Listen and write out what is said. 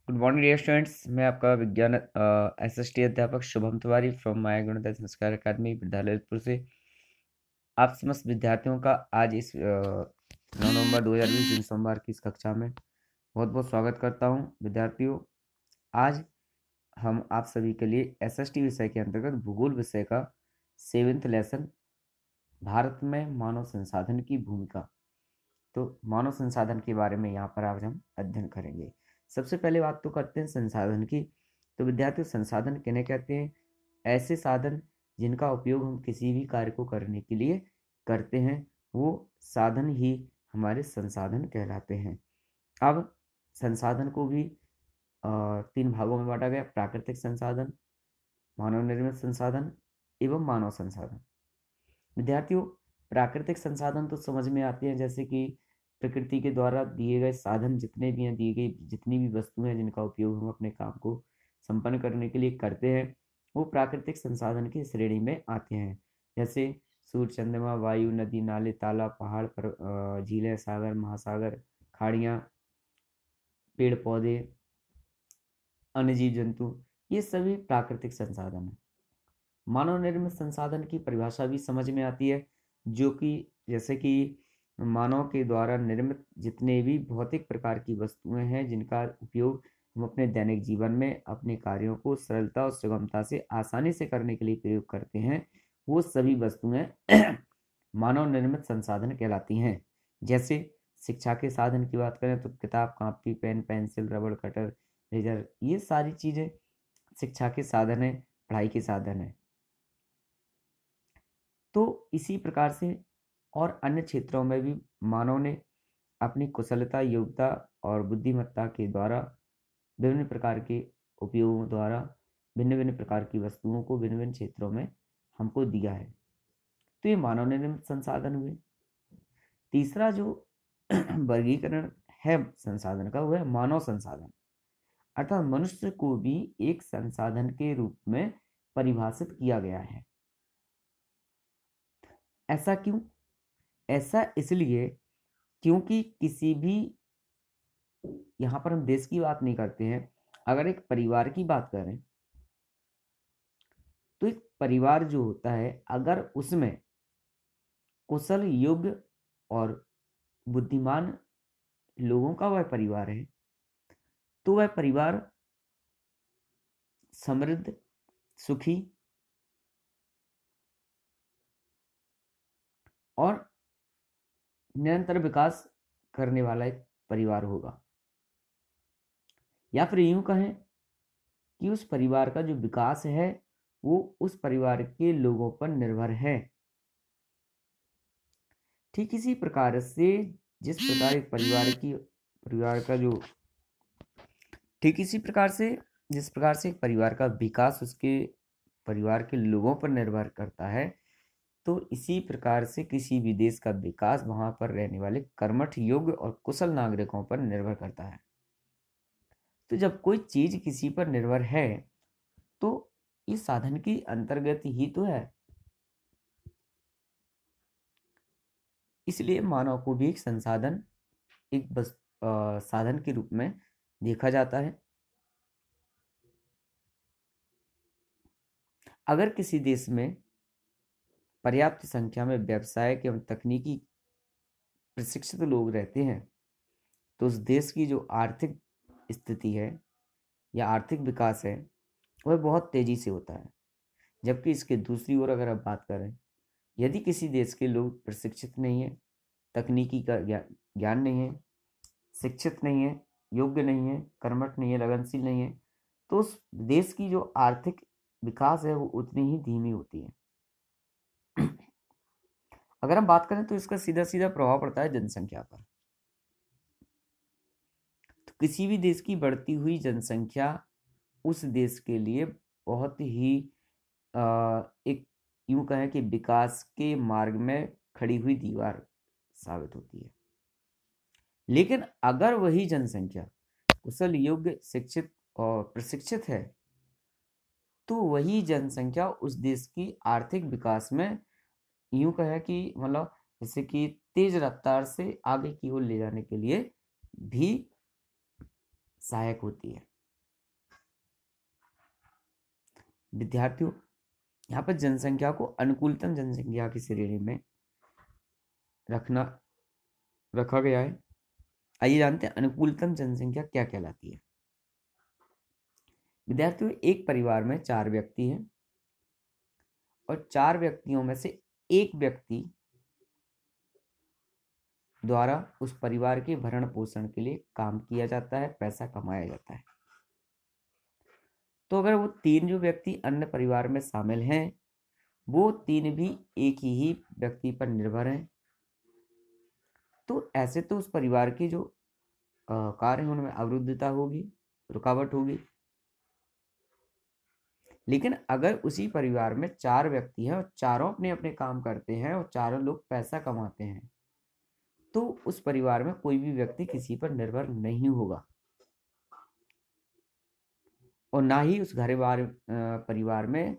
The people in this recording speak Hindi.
Good morning dear students. मैं आपका विज्ञान एसएसटी अध्यापक शुभम तिवारी फ्रॉम माय गणित संस्कार अकादमी विद्यालयपुर से आप समस्त विद्यार्थियों का आज इस 9 नवंबर 2020 दिन सोमवार की इस कक्षा में बहुत बहुत स्वागत करता हूं। विद्यार्थियों, आज हम आप सभी के लिए एसएसटी विषय के अंतर्गत भूगोल विषय का 7th लेसन भारत में मानव संसाधन की भूमिका, तो मानव संसाधन के बारे में यहाँ पर आज हम अध्ययन करेंगे। सबसे पहले बात तो करते हैं संसाधन की। तो विद्यार्थियों, संसाधन किन्हें कहते हैं? ऐसे साधन जिनका उपयोग हम किसी भी कार्य को करने के लिए करते हैं, वो साधन ही हमारे संसाधन कहलाते हैं। अब संसाधन को भी 3 भागों में बांटा गया: प्राकृतिक संसाधन, मानव निर्मित संसाधन एवं मानव संसाधन। विद्यार्थियों, प्राकृतिक संसाधन तो समझ में आते हैं, जैसे कि प्रकृति के द्वारा दिए गए साधन जितने भी हैं, दी गई जितनी भी वस्तुएं हैं जिनका उपयोग हम अपने काम को संपन्न करने के लिए करते हैं, वो प्राकृतिक संसाधन की श्रेणी में आते हैं। जैसे सूर्य, चंद्रमा, वायु, नदी, नाले, तालाब, पहाड़, झीलें, सागर, महासागर, खाड़ियाँ, पेड़ पौधे, अन्य जीव जंतु, ये सभी प्राकृतिक संसाधन हैं। मानव निर्मित संसाधन की परिभाषा भी समझ में आती है, जो कि जैसे कि मानव के द्वारा निर्मित जितने भी भौतिक प्रकार की वस्तुएं हैं जिनका उपयोग हम अपने दैनिक जीवन में अपने कार्यों को सरलता और सुगमता से आसानी से करने के लिए प्रयोग करते हैं, वो सभी वस्तुएं मानव निर्मित संसाधन कहलाती हैं। जैसे शिक्षा के साधन की बात करें तो किताब, कॉपी, पेन, पेंसिल, रबड़, कटर, रेजर, ये सारी चीजें शिक्षा के साधन है, पढ़ाई के साधन है। तो इसी प्रकार से और अन्य क्षेत्रों में भी मानव ने अपनी कुशलता, योग्यता और बुद्धिमत्ता के द्वारा विभिन्न प्रकार के उपयोगों द्वारा भिन्न भिन्न प्रकार की वस्तुओं को भिन्न भिन्न क्षेत्रों में हमको दिया है। तो ये मानव निर्मित संसाधन हुए। तीसरा जो वर्गीकरण है संसाधन का, वह है मानव संसाधन, अर्थात मनुष्य को भी एक संसाधन के रूप में परिभाषित किया गया है। ऐसा क्यों? ऐसा इसलिए क्योंकि किसी भी, यहाँ पर हम देश की बात नहीं करते हैं, अगर एक परिवार की बात करें तो एक परिवार जो होता है, अगर उसमें कुशल, योग्य और बुद्धिमान लोगों का वह परिवार है, तो वह परिवार समृद्ध, सुखी और निरंतर विकास करने वाला एक परिवार होगा। या फिर यूं कहें कि उस परिवार का जो विकास है वो उस परिवार के लोगों पर निर्भर है। ठीक इसी प्रकार से जिस प्रकार एक परिवार का जो ठीक इसी प्रकार से जिस प्रकार से एक परिवार का विकास उसके परिवार के लोगों पर निर्भर करता है, तो इसी प्रकार से किसी भी देश का विकास वहां पर रहने वाले कर्मठ, योग्य और कुशल नागरिकों पर निर्भर करता है। तो जब कोई चीज किसी पर निर्भर है तो इस साधन की अंतर्गत ही तो है। इसलिए मानव को भी एक संसाधन, एक साधन के रूप में देखा जाता है। अगर किसी देश में पर्याप्त संख्या में व्यावसायिक एवं तकनीकी प्रशिक्षित लोग रहते हैं तो उस देश की जो आर्थिक स्थिति है या आर्थिक विकास है वह बहुत तेजी से होता है। जबकि इसके दूसरी ओर अगर आप बात करें, यदि किसी देश के लोग प्रशिक्षित नहीं है, तकनीकी का ज्ञान नहीं है, शिक्षित नहीं है, योग्य नहीं है, कर्मठ नहीं है, लगनशील नहीं है, तो उस देश की जो आर्थिक विकास है वो उतनी ही धीमी होती है। अगर हम बात करें तो इसका सीधा सीधा प्रभाव पड़ता है जनसंख्या पर। तो किसी भी देश की बढ़ती हुई जनसंख्या उस देश के लिए बहुत ही एक यूं कहें कि विकास के मार्ग में खड़ी हुई दीवार साबित होती है। लेकिन अगर वही जनसंख्या कुशल, योग्य, शिक्षित और प्रशिक्षित है तो वही जनसंख्या उस देश की आर्थिक विकास में यूं कहें कि मतलब जैसे कि तेज रफ्तार से आगे की ओर ले जाने के लिए भी सहायक होती है। विद्यार्थियों, यहाँ पर जनसंख्या को अनुकूलतम जनसंख्या की श्रेणी में रखा गया है। आइए जानते हैं अनुकूलतम जनसंख्या क्या कहलाती है। विद्यार्थियों, एक परिवार में 4 व्यक्ति हैं और 4 व्यक्तियों में से एक व्यक्ति द्वारा उस परिवार के भरण पोषण के लिए काम किया जाता है, पैसा कमाया जाता है। तो अगर वो 3 जो व्यक्ति अन्य परिवार में शामिल हैं, वो 3 भी एक ही व्यक्ति पर निर्भर हैं, तो ऐसे तो उस परिवार की जो कार्य हैं उनमें अवरुद्धता होगी, रुकावट होगी। लेकिन अगर उसी परिवार में 4 व्यक्ति हैं और चारों अपने अपने काम करते हैं और चारों लोग पैसा कमाते हैं, तो उस परिवार में कोई भी व्यक्ति किसी पर निर्भर नहीं होगा और ना ही उस परिवार में